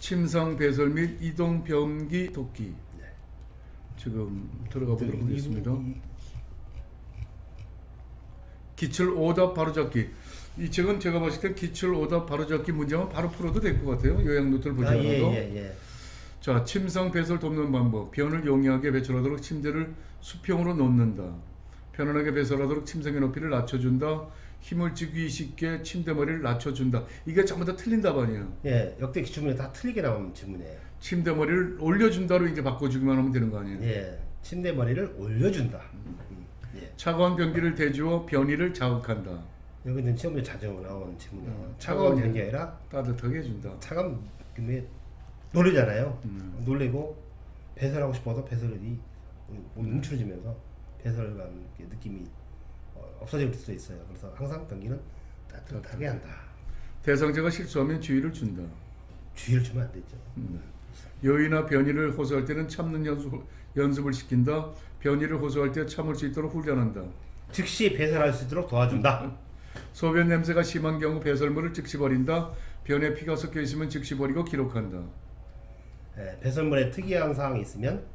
침상 배설 및 이동 변기 돕기. 네. 지금 들어가 보도록 하겠습니다. 기출 오답 바로잡기. 이 책은 제가 봤을 때 기출 오답 바로잡기 문제만 바로 풀어도 될 것 같아요. 요약 노트를 보지 않아도. 예. 자, 침상 배설 돕는 방법. 변을 용이하게 배출하도록 침대를 수평으로 놓는다. 편안하게 배설하도록 침상의 높이를 낮춰준다. 힘을 주기 쉽게 침대 머리를 낮춰준다. 이게 전부 다 틀린 답안이에요. 예, 역대 기출문에 다 틀리게 나온 질문이에요. 침대 머리를 올려준다로 이제 바꿔주기만 하면 되는 거 아니에요? 예, 침대 머리를 올려준다. 예. 차가운 변기를 대주어 변이를 자극한다. 여기는 시험에 자주 나온 질문이에요. 차가운 차가운 변기가 아니라 따뜻하게 해준다. 차가운 게 놀래잖아요. 놀래고 배설하고 싶어도 배설이 움츠러지면서 배설감 느낌이 없어질 수도 있어요. 그래서 항상 변기는 따뜻하게 한다. 대상자가 실수하면 주의를 준다. 주의를 주면 안 되죠. 여의나 변이를 호소할 때는 참는 연습을 시킨다. 변이를 호소할 때 참을 수 있도록 훈련한다. 즉시 배설할 수 있도록 도와준다. 소변 냄새가 심한 경우 배설물을 즉시 버린다. 변에 피가 섞여 있으면 즉시 버리고 기록한다. 예, 배설물에 특이한 사항이 있으면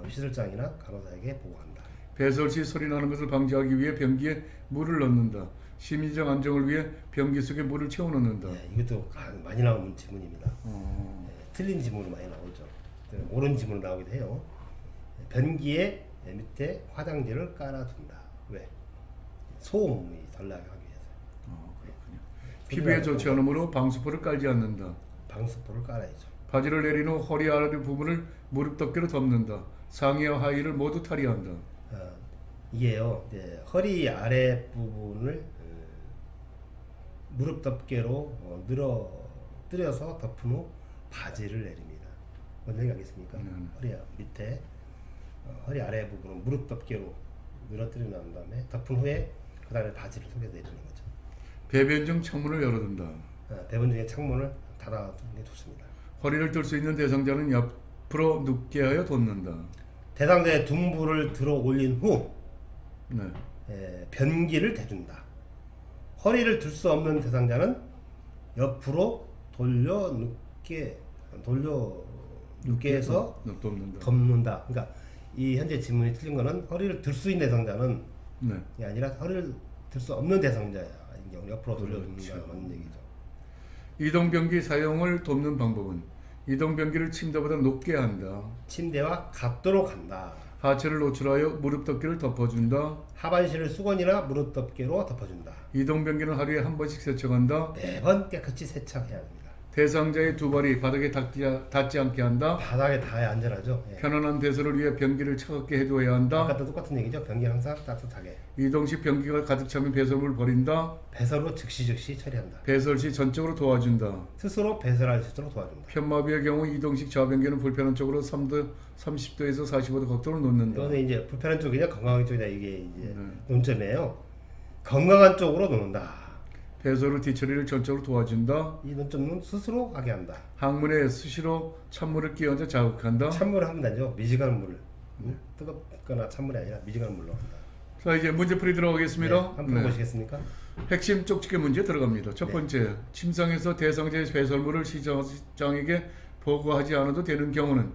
시설장이나 간호사에게 보고한다. 배설 시 소리 나는 것을 방지하기 위해 변기에 물을 넣는다. 심리적 안정을 위해 변기 속에 물을 채워 넣는다. 예, 이것도 많이 나오는 질문입니다. 틀린 질문이 많이 나오죠. 옳은 질문이 나오기도 해요. 변기에 밑에 화장지를 깔아둔다. 왜? 소음이 덜 나게 하기 위해서. 그렇군요. 피부에 좋지 않으므로 방수포를 깔지 않는다. 방수포를 깔아야죠. 바지를 내린 후 허리 아래 부분을 무릎 덮개로 덮는다. 상의와 하의를 모두 탈의한다. 이게요, 허리 아래 부분을 무릎 덮개로 늘어뜨려서 덮은 후 바지를 내립니다. 뭔 얘기 하겠습니까? 허리 밑에 허리 아래 부분을 무릎 덮개로 늘어뜨려 놓은 다음에 덮은 후에 그 다음에 바지를 속에 내리는 거죠. 배변 중 창문을 열어둔다. 배변 중에 창문을 닫아두는 게 좋습니다. 허리를 들 수 있는 대상자는 옆으로 눕게 하여 돋는다. 대상자의 둔부를 들어 올린 후 네. 변기를 대준다. 허리를 들 수 없는 대상자는 옆으로 돌려 눕게 해서 덮는다. 그러니까 이 현재 질문이 틀린 거는 허리를 들 수 있는 대상자는 이 아니라 허리를 들 수 없는 대상자인 경우 옆으로 돌려 눕는다 맞는 얘기죠. 이동변기 사용을 돕는 방법은 이동변기를 침대보다 높게 한다. 침대와 같도록 한다. 하체를 노출하여 무릎 덮개를 덮어준다. 하반신을 수건이나 무릎 덮개로 덮어준다. 이동변기는 하루에 한 번씩 세척한다. 매번 깨끗이 세척해야 합니다. 대상자의 두 발이 바닥에 닿지 않게 한다. 바닥에 닿아야 안전하죠. 예. 편안한 배설을 위해 변기를 차갑게 해두어야 한다. 아까도 똑같은 얘기죠. 변기 항상 따뜻하게. 이동 시 변기가 가득 차면 배설물을 버린다. 배설 후 즉시 처리한다. 배설 시 전적으로 도와준다. 스스로 배설할 수 있도록 도와준다. 편마비의 경우 이동식 좌변기는 불편한 쪽으로 30도에서 45도 각도로 놓는다. 이거는 이제 불편한 쪽이냐 건강한 쪽이냐 이게 이제 논점이에요. 건강한 쪽으로 놓는다. 배설 후 뒤처리를 전적으로 도와준다. 이 논점은 스스로 하게 한다. 항문에 수시로 찬물을 끼얹어 자극한다. 찬물을 하면 되죠. 미지근한 물을. 뜨겁거나 찬물이 아니라 미지근한 물로 한다. 자, 이제 문제풀이 들어가겠습니다. 네, 한번 보시겠습니까? 핵심 쪽집게 문제 들어갑니다. 첫 번째, 침상에서 대상자의 배설물을 시장에게 보고하지 않아도 되는 경우는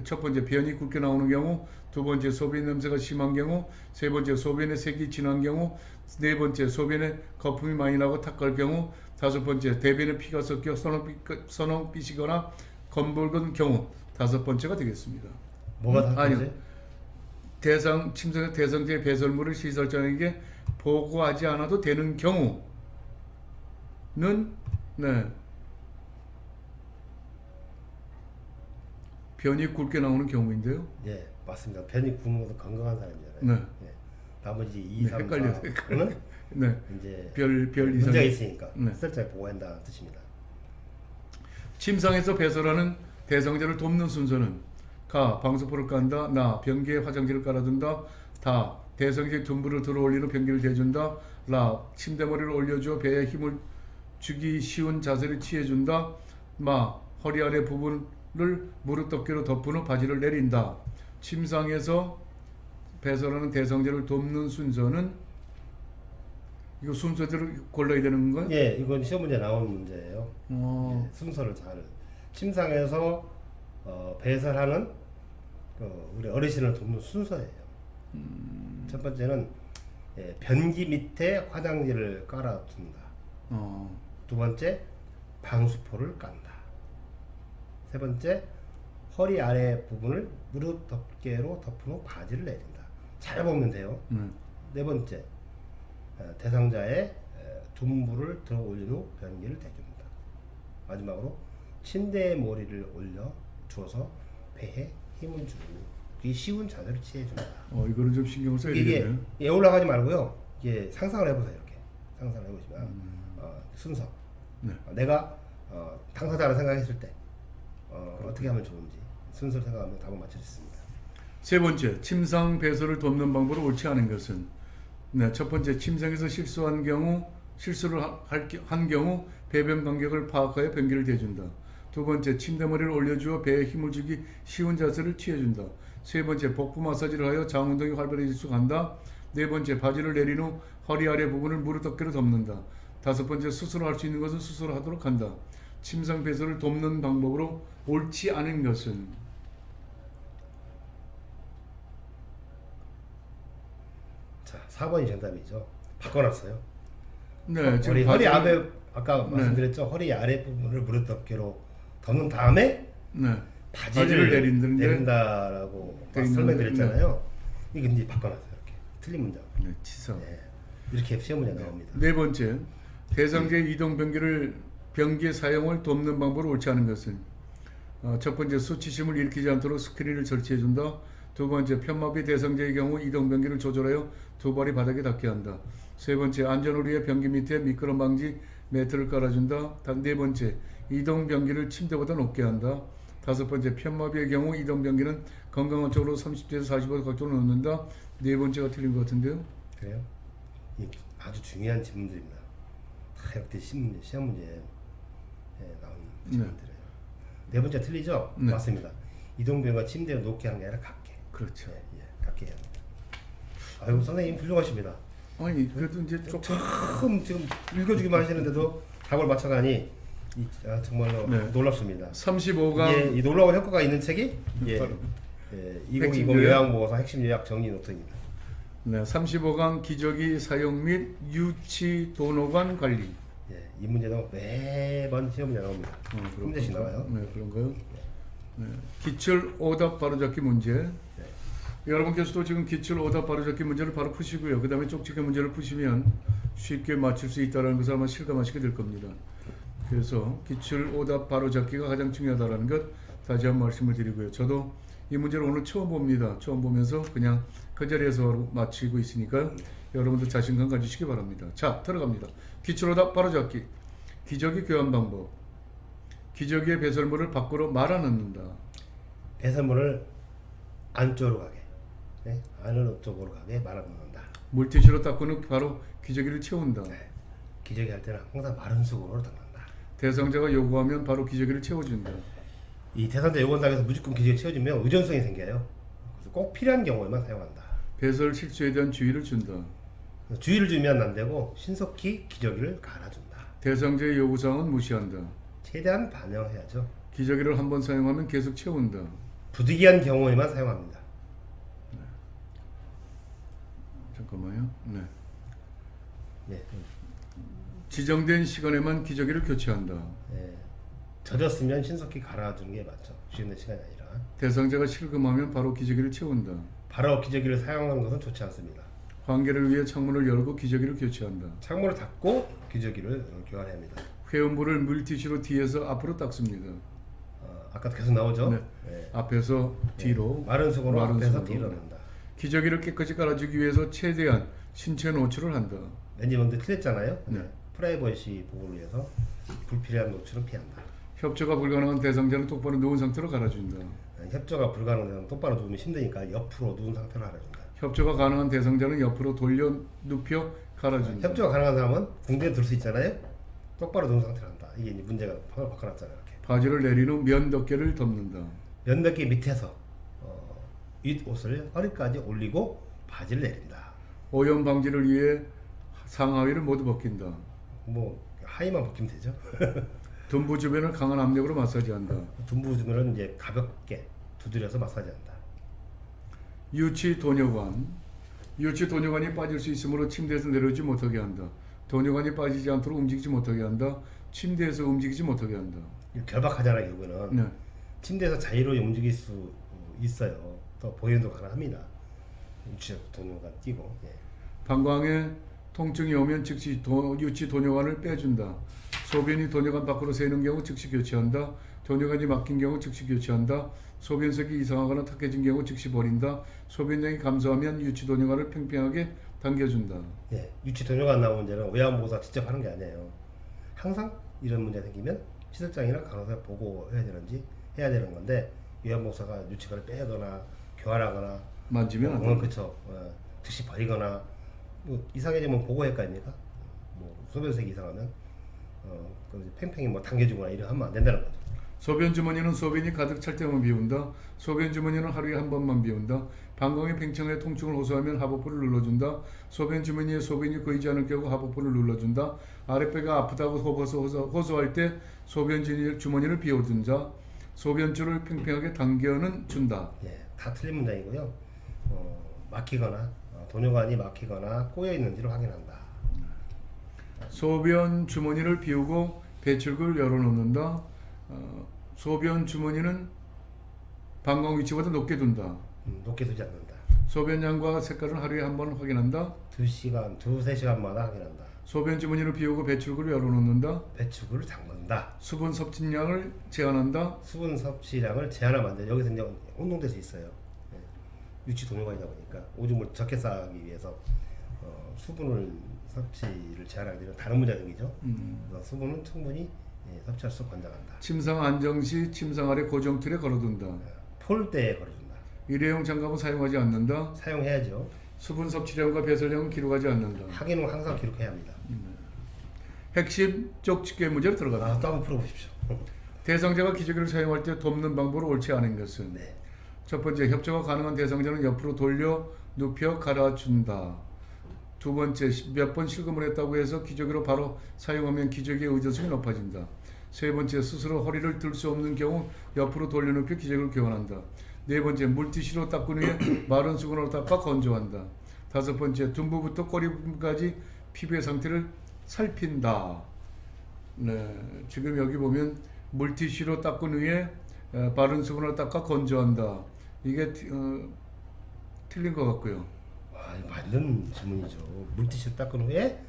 첫 번째, 변이 굵게 나오는 경우, 두 번째, 소변 냄새가 심한 경우, 세 번째, 소변에 색이 진한 경우, 네 번째, 소변에 거품이 많이 나고 탁할 경우, 다섯 번째, 대변에 피가 섞여 선홍빛이거나 검붉은 경우, 다섯 번째가 되겠습니다. 뭐가 다섯 번째? 침상의 대상자의 배설물을 시설장에게 보고하지 않아도 되는 경우는 변이 굵게 나오는 경우인데요. 예, 맞습니다. 변이 굵은 것은 건강한 사람이잖아요. 예. 나머지 2, 3, 4는 이제 별 문제가 있으니까 시설장에 보고한다는 뜻입니다. 침상에서 배설하는 대상자를 돕는 순서는 가. 방수포를 깐다. 나. 변기에 화장지를 깔아둔다. 다. 대상자의 둔부를 들어 올린 후 변기를 대준다. 라. 침대머리를 올려주어 배에 힘을 주기 쉬운 자세를 취해준다. 마. 허리 아래 부분을 무릎 덮개로 덮은 후 바지를 내린다. 침상에서 배설하는 대상자를 돕는 순서는 이거 순서대로 골라야 되는 건가요? 예, 이건 시험 문제 나온 문제예요. 예, 순서를 잘 침상에서 배설하는 우리 어르신을 돕는 순서예요. 첫 번째는 변기 밑에 화장지를 깔아둔다. 두 번째, 방수포를 깐다. 세 번째, 허리 아래 부분을 무릎 덮개로 덮은 후 바지를 내린다. 잘 보면 돼요. 네 번째, 대상자의 둔부를 들어 올린 후 변기를 대줍니다. 마지막으로 침대에 머리를 올려 주어서 배에 힘을 주고 쉬운 자세를 취해줍니다. 이거는 좀 신경을 써야 되겠네요. 이게 올라가지 말고요. 이게 상상을 해보세요. 이렇게 상상을 해보시면 순서. 네. 내가 당사자라 생각했을 때 어떻게 하면 좋은지 순서를 생각하면 답을 맞출 수 있습니다. 세 번째, 침상 배설을 돕는 방법으로 옳지 않은 것은 네, 첫 번째, 침상에서 실수를 한 경우 배변 간격을 파악하여 변기를 대준다. 두 번째, 침대머리를 올려주어 배에 힘을 주기 쉬운 자세를 취해준다. 세 번째, 복부 마사지를 하여 장 운동이 활발해질 수 간다. 네 번째, 바지를 내린 후 허리 아래 부분을 무릎 덮개로 덮는다. 다섯 번째, 스스로 할 수 있는 것은 스스로 하도록 한다. 침상 배설을 돕는 방법으로 옳지 않은 것은 자, 4번이 정답이죠. 바꿔놨어요. 네, 지금 허리 아래 아까 말씀드렸죠. 허리 아래 부분을 무릎 덮개로 덮는 다음에 네. 바지를 내린다는데 내린다라고 설명드렸잖아요. 이게 이제 바꿔놨어요. 이렇게 틀린 문장. 네, 치사. 네, 이렇게 시험 문제 나옵니다. 네 번째, 대상자의 이동 변기의 사용을 돕는 방법으로 옳지 않은 것은 첫 번째, 수치심을 일으키지 않도록 스크린을 설치해준다. 두 번째, 편마비 대상자의 경우 이동 변기를 조절하여 두 발이 바닥에 닿게 한다. 세 번째, 안전을 위해 변기 밑에 미끄럼 방지 매트를 깔아준다. 네 번째, 이동 변기를 침대보다 높게 한다. 다섯 번째, 편마비의 경우 이동 변기는 건강한 쪽으로 30도에서 45도 각도로 놓는다. 네 번째가 틀린 것 같은데요? 그래요? 이 아주 중요한 질문들입니다. 다 이렇게 시험 문제에 나오는 질문들이에요. 네 번째 틀리죠? 네. 맞습니다. 이동 변기가 침대에 높게 하는 게 아니라 갖게. 그렇죠. 갖게 해야 합니다. 아유, 선생님 훌륭하십니다. 아니 그래도 이제 조금 지금 읽어주기만 하시는데도 답을 맞춰가니 정말로 네. 놀랍습니다. 35강 이 놀라운 효과가 있는 책이 2020 요양보고서 핵심 요약 정리 노트입니다. 네, 35강 기저귀 사용 및 유치 도노관 관리. 이 문제도 매번 시험 문제 나옵니다. 한 문제씩 나와요. 네, 그런가요? 네. 기출 오답 바로잡기 문제. 여러분께서도 지금 기출 오답 바로잡기 문제를 바로 푸시고요. 그 다음에 쪽집게 문제를 푸시면 쉽게 맞출 수 있다는 것을 아마 실감하시게 될 겁니다. 그래서 기출 오답 바로잡기가 가장 중요하다는 것 다시 한번 말씀을 드리고요. 저도 이 문제를 오늘 처음 봅니다. 처음 보면서 그냥 그 자리에서 바로 맞추고 있으니까 여러분들 자신감 가지시기 바랍니다. 자, 들어갑니다. 기출 오답 바로잡기. 기저귀 교환 방법. 기저귀의 배설물을 밖으로 말아 넣는다. 배설물을 안쪽으로 가게, 안으로 쪽으로 가게 말아 넣는다. 물티슈로 닦고는 바로 기저귀를 채운다. 기저귀 할 때는 항상 마른 수건으로 닦는다. 대상자가 요구하면 바로 기저귀를 채워준다. 이 대상자 요구한다고 해서 무조건 기저귀 채워주면 의존성이 생겨요. 그래서 꼭 필요한 경우에만 사용한다. 배설 실수에 대한 주의를 준다. 주의를 주면 안 되고 신속히 기저귀를 갈아준다. 대상자의 요구사항은 무시한다. 최대한 반영해야죠. 기저귀를 한번 사용하면 계속 채운다. 부득이한 경우에만 사용합니다. 잠깐만요. 네. 네. 지정된 시간에만 기저귀를 교체한다. 젖었으면 신속히 갈아주는 게 맞죠. 지정된 시간이 아니라. 대상자가 실금하면 바로 기저귀를 채운다. 바로 기저귀를 사용하는 것은 좋지 않습니다. 환기를 위해 창문을 열고 기저귀를 교체한다. 창문을 닫고 기저귀를 교환해야 합니다. 회원부를 물티슈로 뒤에서 앞으로 닦습니다. 아까 계속 나오죠? 네. 앞에서 뒤로. 마른 수건으로 마른 앞에서 수건으로. 뒤로 넣는다. 기저귀를 깨끗이 깔아주기 위해서 최대한 신체 노출을 한다. 왠지 먼저 틀렸잖아요. 네. 프라이버시 보호를 위해서 불필요한 노출은 피한다. 협조가 불가능한 대상자는 똑바로 누운 상태로 갈아준다. 협조가 불가능한 똑바로 누우면 힘드니까 옆으로 누운 상태로 갈아준다. 협조가 가능한 대상자는 옆으로 돌려 눕혀 갈아준다. 협조가 가능한 사람은 궁대에 들 수 있잖아요. 똑바로 누운 상태로 한다. 이게 이제 문제가 바꿔놨잖아요. 이렇게. 바지를 내린 후 면 덮개를 덮는다. 면도기 밑에서 윗옷을 허리까지 올리고 바지를 내린다. 오염 방지를 위해 상하의를 모두 벗긴다. 뭐 하의만 벗기면 되죠. 둔부 주변을 강한 압력으로 마사지한다. 둔부 주변은 이제 가볍게 두드려서 마사지한다. 유치 도뇨관. 유치 도뇨관이 빠질 수 있으므로 침대에서 내려오지 못하게 한다. 도뇨관이 빠지지 않도록 움직이지 못하게 한다. 침대에서 움직이지 못하게 한다. 결박하잖아요, 결국은. 네. 침대에서 자유로이 움직일 수 있어요. 또 보행도 가능합니다. 유치 도뇨관 끼고. 예. 방광에 통증이 오면 즉시 유치 도뇨관을 빼준다. 소변이 도뇨관 밖으로 새는 경우 즉시 교체한다. 도뇨관이 막힌 경우 즉시 교체한다. 소변색이 이상하거나 탁해진 경우 즉시 버린다. 소변량이 감소하면 유치 도뇨관을 팽팽하게 당겨준다. 예, 유치 도뇨관 나온 문제는 의학보호사 직접 하는 게 아니에요. 항상 이런 문제 생기면 시설장이나 간호사 보고해야 해야 되는 건데 의학보호사가 유치관을 빼거나 교환하거나 만지면 안 된다. 그렇죠. 즉시 버리거나 뭐 이상해지면 보고할 거 아닙니까? 뭐 소변색이 이상하면 팽팽히 뭐 당겨주거나 이래 하면 안 된다는 거죠. 소변 주머니는 소변이 가득 찰 때만 비운다. 소변 주머니는 하루에 한 번만 비운다. 방광의 팽창에 통증을 호소하면 하복부를 눌러준다. 소변 주머니에 소변이 고이지 않을 경우 하복부를 눌러준다. 아랫배가 아프다고 호소할 때 소변 주머니를 비워둔다. 소변줄을 팽팽하게 당겨는 준다. 예, 다 틀린 문장이고요. 막히거나 도뇨관이 막히거나 꼬여 있는지를 확인한다. 소변 주머니를 비우고 배출구를 열어놓는다. 소변 주머니는 방광 위치보다 높게 둔다. 높게 두지 않는다. 소변량과 색깔은 하루에 한 번 확인한다. 2시간, 2~3시간마다 확인한다. 소변 주머니를 비우고 배출구를 열어놓는다. 배출구를 잠근다. 수분 섭취량을 제한한다. 수분 섭취량을 제한하면 안 돼요. 여기서 이제 혼동될 수 있어요. 유치 도뇨관이다 보니까 오줌을 적게 싸기 위해서 수분을 섭취를 제한하게 되면 다른 문제가 생기죠. 그래서 수분은 충분히 섭취할 수 권장한다. 침상 안정 시 침상 아래 고정틀에 걸어둔다. 폴대에 걸어준다. 일회용 장갑은 사용하지 않는다. 사용해야죠. 수분 섭취량과 배설량은 기록하지 않는다. 확인은 항상 기록해야 합니다. 핵심 쪽집게 문제로 들어간다. 또 한번 풀어보십시오. 대상자가 기저귀를 사용할 때 돕는 방법으로 옳지 않은 것은 네. 첫 번째, 협조가 가능한 대상자는 옆으로 돌려 눕혀 갈아준다. 두 번째, 몇 번 실금을 했다고 해서 기저귀로 바로 사용하면 기저귀의 의존성이 높아진다. 세 번째, 스스로 허리를 들 수 없는 경우 옆으로 돌려 눕혀 기저귀를 교환한다. 네 번째, 물티슈로 닦은 후에 마른 수건으로 닦아 건조한다. 다섯 번째, 둔부부터 꼬리부분까지 피부의 상태를 살핀다. 네, 지금 여기 보면 물티슈로 닦은 후에 마른 수건으로 닦아 건조한다. 이게 틀린 것 같고요. 맞는 질문이죠. 물티슈 닦은 후에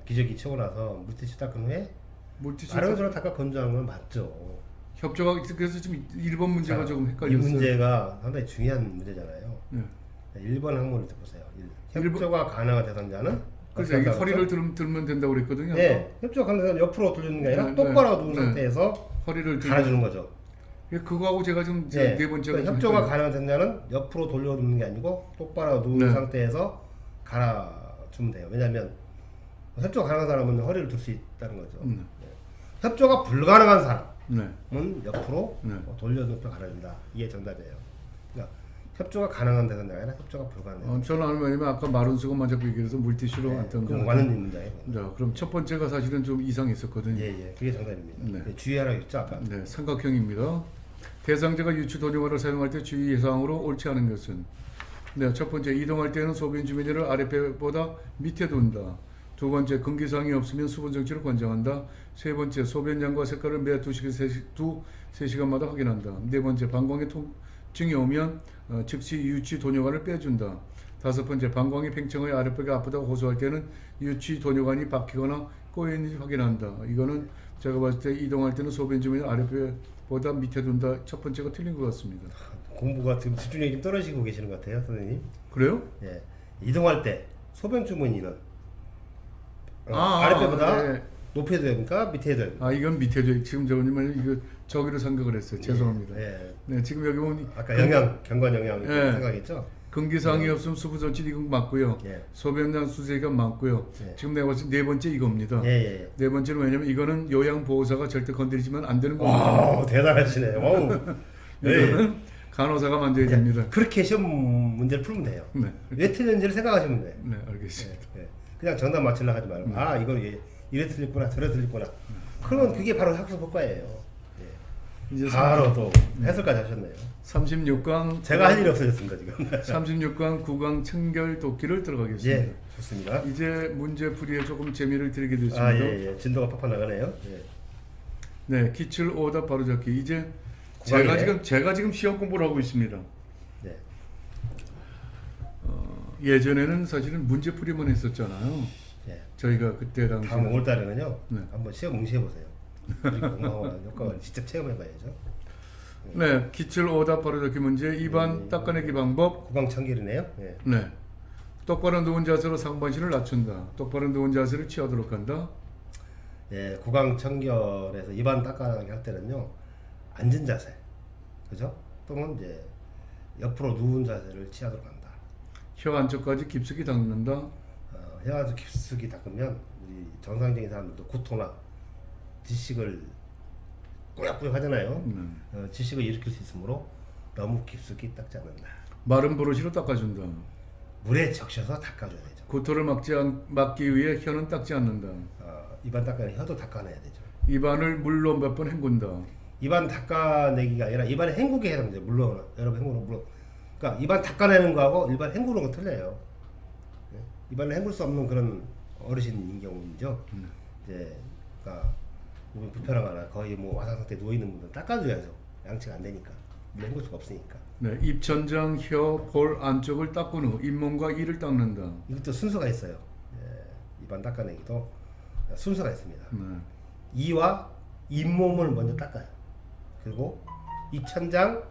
기저귀 채우고 나서 물티슈 닦은 후에 마른 수건으로 닦아 건조하는 건 맞죠. 협조가 그래서 지금 1번 문제가 조금 이 헷갈렸어요. 문제가 상당히 중요한 문제잖아요. 네. 1번 항목을 보세요. 협조가 가능한 대상자는 그래서 여기 허리를 들면 된다고 그랬거든요. 네, 협조가 가능한 대상자는 옆으로 돌리는 게 아니라 똑바로 누운 상태에서 허리를 갈아주는 거죠. 그거하고 제가 지금 네 번째가 그러니까 협조가 가능한 대상자는 옆으로 돌려놓는 게 아니고 똑바로 누운 상태에서 갈아주면 돼요. 왜냐하면 협조가 가능한 사람은 허리를 들 수 있다는 거죠. 협조가 불가능한 사람은 옆으로 돌려놓고 갈아준다. 이게 정답이에요. 그러니까 협조가 가능한 대상자가 아니라 협조가 불가능해요. 저는 왜냐면 아까 마른 수건만 자꾸 얘기해서 물티슈로 했던 거. 맞는 문제예요. 자, 그럼 첫 번째가 사실은 좀 이상했었거든요. 예, 그게 정답입니다. 네. 주의하라고 했죠 아까. 네, 삼각형입니다. 대상자가 유치 도뇨관을 사용할 때 주의사항으로 옳지 않은 것은 네, 첫 번째, 이동할 때는 소변 주머니를 아랫배보다 밑에 둔다. 두 번째, 금기사항이 없으면 수분 정치를 권장한다. 세 번째, 소변량과 색깔을 매 2~3시간마다 확인한다. 네 번째, 방광에 통증이 오면 즉시 유치 도뇨관을 빼준다. 다섯 번째, 방광이 팽창하여 아랫배가 아프다고 호소할 때는 유치 도뇨관이 박히거나 꼬여있는지 확인한다. 이거는 제가 봤을 때 이동할 때는 소변 주머니를 아랫배보다 밑에 둔다. 첫 번째가 틀린 것 같습니다. 공부가 지금 집중력이 좀 떨어지고 계시는 것 같아요, 선생님. 그래요? 예. 이동할 때 소변 주머니는 아랫배보다 높이 해야 됩니까? 밑에 해야 됩니까? 이건 밑에 돼. 지금 저님은 이거 저기로 생각을 했어요. 죄송합니다. 네, 지금 여기 보면 아까 경관 영양 생각했죠? 금기사항이 없으면 수분 전치 이건 맞고요. 소변량 수세가 맞고요. 지금 내가 봤을 때 네 번째 이겁니다. 네 번째는 왜냐면 이거는 요양보호사가 절대 건드리지면 안 되는 겁니다. 대단하시네요. 이거는 간호사가 만져야 됩니다. 그렇게 시험 문제를 풀면 돼요. 왜 틀렸는지를 생각하시면 돼요. 네, 알겠습니다. 그냥 정답 맞추려고 하지 말고 이거 이래 틀렸구나 저래 틀렸구나 그러면 그게 바로 학습 효과예요. 예. 이제 바로 또 해설까지 하셨네요. 36강 제가 할 일이 없어졌습니다 지금. 36강 9강 청결 돕기를 들어가겠습니다. 예, 좋습니다. 이제 문제 풀이에 조금 재미를 드리게 됐습니다. 아, 예, 예. 진도가 팍팍 나가네요. 예. 네, 기출 오답 바로잡기. 이제 구강이네. 제가 지금 시험 공부를 하고 있습니다. 네. 예전에는 사실은 문제 풀이만 했었잖아요. 예. 저희가 그때 당시 다음 5월달에는요. 네. 한번 시험 응시해 보세요. 공부하는 효과를 직접 체험해봐야죠. 네, 기출 오답 바로잡기 문제 2번 닦아내기 방법. 구강 청결이네요. 예. 네, 똑바로 누운 자세로 상반신을 낮춘다. 똑바로 누운 자세를 취하도록 한다. 예, 구강 청결에서 입안 닦아내기 할 때는요. 앉은 자세, 그죠? 또는 이제 옆으로 누운 자세를 취하도록 한다. 혀 안쪽까지 깊숙이 닦는다. 혀아주 깊숙이 닦으면 우리 정상적인 사람들도 구토나 지식을 꾸역꾸역 하잖아요. 지식을 일으킬 수 있으므로 너무 깊숙이 닦지 않는다. 마른 브러쉬로 닦아준다. 물에 적셔서 닦아줘야 되죠. 구토를 막기 위해 혀는 닦지 않는다. 입안 닦아내 혀도 닦아내야 되죠. 입안을 물로 몇 번 헹군다. 입안 닦아내기가 아니라 입안에 헹구게 해당돼요. 물론 여러분 헹구는 물론 그러니까 입안 닦아내는 거하고 일반 헹구는 거 틀려요. 예? 입안을 헹굴 수 없는 그런 어르신인 경우죠. 이제 그러니까 몸이 불편하거나 거의 뭐 화상 상태 누워 있는 분들 닦아줘야죠. 양치가 안 되니까 물 헹굴 수가 없으니까. 네, 입천장, 혀, 볼 안쪽을 닦은 후 잇몸과 이를 닦는다. 이것도 순서가 있어요. 예, 입안 닦아내기도 순서가 있습니다. 네. 이와 잇몸을 먼저 닦아요. 그리고 입천장,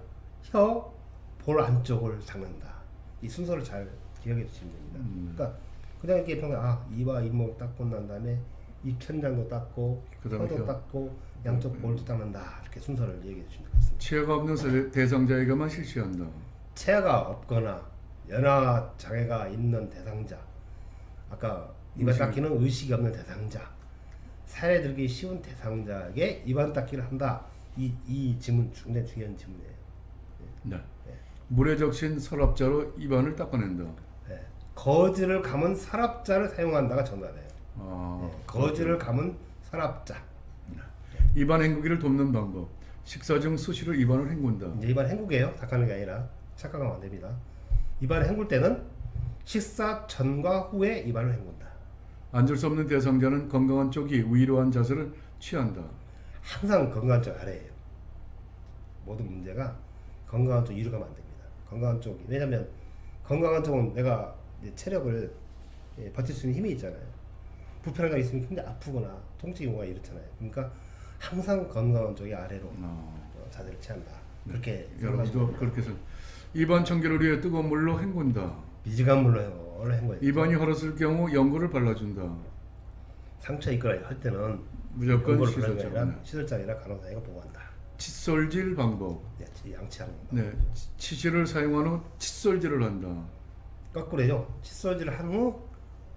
혀, 볼 안쪽을 닦는다. 이 순서를 잘 기억해 주시면 됩니다. 그러니까 그냥 이렇게 평소에 이와 잇몸 닦고 난 다음에 입천장도 닦고 그다음에 혀도 혀. 닦고 양쪽 볼도 닦는다. 이렇게 순서를 얘기해 주시면 될 것 같습니다. 치아가 없는 대상자에게만 실시한다. 치아가 없거나 연화 장애가 있는 대상자, 아까 입안 닦기는 의식이 없는 대상자, 살에 들기 쉬운 대상자에게 입안 닦기를 한다. 이 질문 굉장히 중요한 질문이에요. 네. 물에 적신 서랍자로 입안을 닦아낸다. 네. 거즈를 감은 서랍자를 사용한다가 정답이에요. 아, 거즈를 감은 서랍자. 입안 헹구기를 돕는 방법. 식사 중 수시로 입안을 헹군다. 이제 입안 헹구게요. 닦아내는 게 아니라 착각하면 안 됩니다. 입안 헹굴 때는 식사 전과 후에 입안을 헹군다. 앉을 수 없는 대상자는 건강한 쪽이 위로 한 자세를 취한다. 항상 건강한 쪽 아래예요. 모든 문제가 건강한 쪽 위로 가면 안 됩니다. 건강한 쪽이 왜냐면 건강한 쪽은 내가 이제 체력을 버틸 수 있는 힘이 있잖아요. 불편한 게 있으면 굉장히 아프거나 통증이 오거나 이렇잖아요. 그러니까 항상 건강한 쪽이 아래로 자세를 취한다. 그렇게 여러분도 그렇게 해서 입안 청결을 위해 뜨거운 물로 헹군다. 미지근 물로 헹궈요. 입안이 헐었을 경우 연고를 발라준다. 상처 있거나 할 때는 무조건 연고를 씻어줘. 바르는 게 아니라 시설장이나 간호사가 보고한다. 칫솔질 방법. 양치하는 거. 네, 치실을 사용한 후 칫솔질을 한다. 거꾸로죠. 칫솔질을 한 후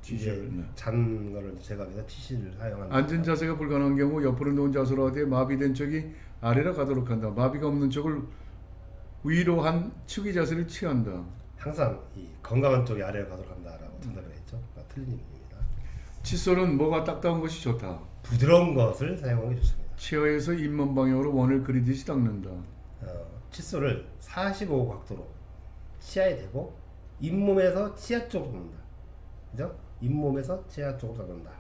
치실, 네. 잔 거를 제거해서 치실을 사용한다. 앉은 자세가 불가능한 경우 옆으로 누운 자세로 하되 마비된 쪽이 아래로 가도록 한다. 마비가 없는 쪽을 위로 한 축이 자세를 취한다. 항상 이 건강한 쪽이 아래로 가도록 한다라고 정답을 했죠. 틀린 얘기입니다. 칫솔은 뭐가 딱딱한 것이 좋다. 부드러운 것을 사용하는 게 좋습니다. 치아에서 잇몸 방향으로 원을 그리듯이 닦는다. 칫솔을 45도 각도로 치아에 대고 잇몸에서 치아 쪽으로 닦는다. 그죠? 잇몸에서 치아 쪽으로 닦는다.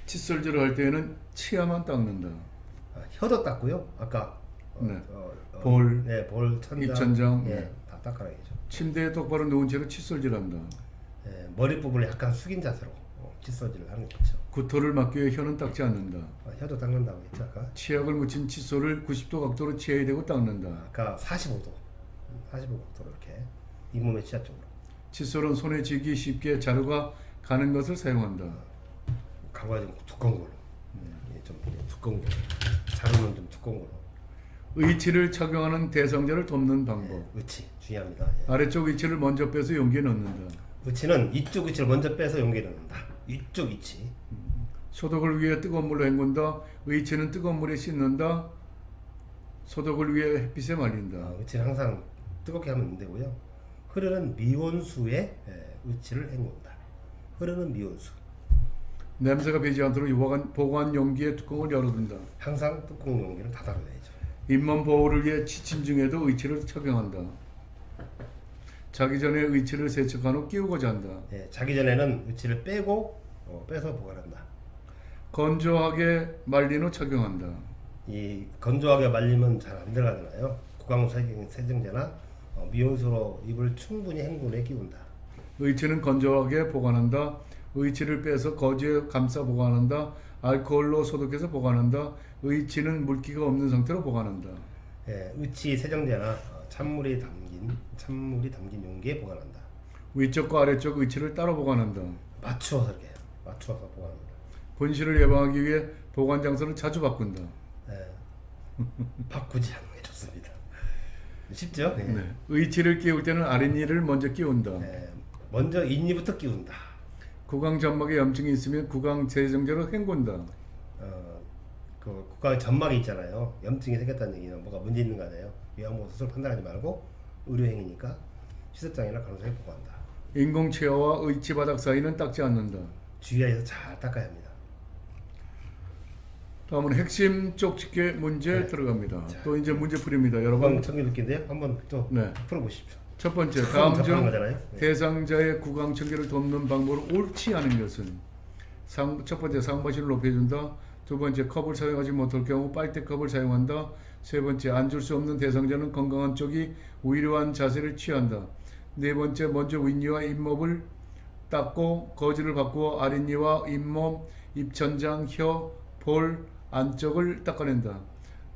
칫솔질을 할 때에는 치아만 닦는다. 혀도 닦고요. 아까 볼, 볼, 천장, 입천장, 다 닦아야죠. 침대에 똑바로 누운 채로 칫솔질한다. 머리 부분을 약간 숙인 자세로 칫솔질을 하는 게 좋죠. 구토를 막기 위해 혀는 닦지 않는다. 혀도 닦는다고 했죠 아까. 치약을 묻힌 칫솔을 90도 각도로 치아에 대고 닦는다. 아까 45도 각도로 이렇게 잇몸의 치아 쪽으로. 칫솔은 손에 쥐기 쉽게 자루가 가는 것을 사용한다. 가구가 좀 두꺼운 걸로. 좀 두꺼운 걸로. 자루는 좀 두꺼운 걸로. 의치를 착용하는 대상자를 돕는 방법. 의치 중요합니다. 아래쪽 의치를 먼저 빼서 용기에 넣는다. 의치는 이쪽 의치를 먼저 빼서 용기에 넣는다. 이쪽 위치. 소독을 위해 뜨거운 물로 헹군다. 의치는 뜨거운 물에 씻는다. 소독을 위해 햇빛에 말린다. 의치는 항상 뜨겁게 하면 안 되고요. 흐르는 미온수에 의치를 헹군다. 흐르는 미온수. 냄새가 배지 않도록 보관 용기의 뚜껑을 열어둔다. 항상 뚜껑 용기를 닫아놔야죠. 잇몸 보호를 위해 취침 중에도 의치를 착용한다. 자기 전에 의치를 세척한 후 끼우고 잔다. 예, 자기 전에는 의치를 빼서 보관한다. 건조하게 말린 후 착용한다. 이 건조하게 말리면 잘 안 들어가잖아요. 구강 세정제나 미온수로 입을 충분히 헹군에 끼운다. 의치는 건조하게 보관한다. 의치를 빼서 거즈에 감싸 보관한다. 알코올로 소독해서 보관한다. 의치는 물기가 없는 상태로 보관한다. 예, 의치 세정제나 찬물이 담긴 용기에 보관한다. 위쪽과 아래쪽 의치를 따로 보관한다. 맞추어서 이렇게 맞추어서 보관합니다. 분실을 예방하기 위해 보관 장소를 자주 바꾼다. 예, 바꾸지 않는 게 좋습니다. 쉽죠? 예. 네. 의치를 끼울 때는 아랫니를 먼저 끼운다. 예, 먼저 잇니부터 끼운다. 구강 점막에 염증이 있으면 구강 세정제로 헹군다. 그 구강 점막이 있잖아요. 염증이 생겼다는 얘기는 뭐가 문제 있는 거 아니에요. 위안부 수술 판단하지 말고 의료행위니까 시설장이나 간호사에 보고한다. 인공치아와 의치 바닥 사이는 닦지 않는다. 주의해서 잘 닦아야 합니다. 다음은 핵심 쪽집게 문제 네. 들어갑니다. 자, 또 이제 문제 풀입니다. 구강 여러분. 청결느끼인데요. 한번 또 네. 풀어보십시오. 첫 번째, 처음 다음 중 거잖아요. 네. 대상자의 구강 청결을 돕는 방법으로 옳지 않은 것은 첫 번째, 상바실을 높여준다. 두 번째, 컵을 사용하지 못할 경우 빨대컵을 사용한다. 세 번째, 앉을 수 없는 대상자는 건강한 쪽이 우위로한 자세를 취한다. 네 번째, 먼저 윗니와 잇몸을 닦고 거즈를 바꾸어 아랫니와 잇몸, 입천장, 혀, 볼 안쪽을 닦아낸다.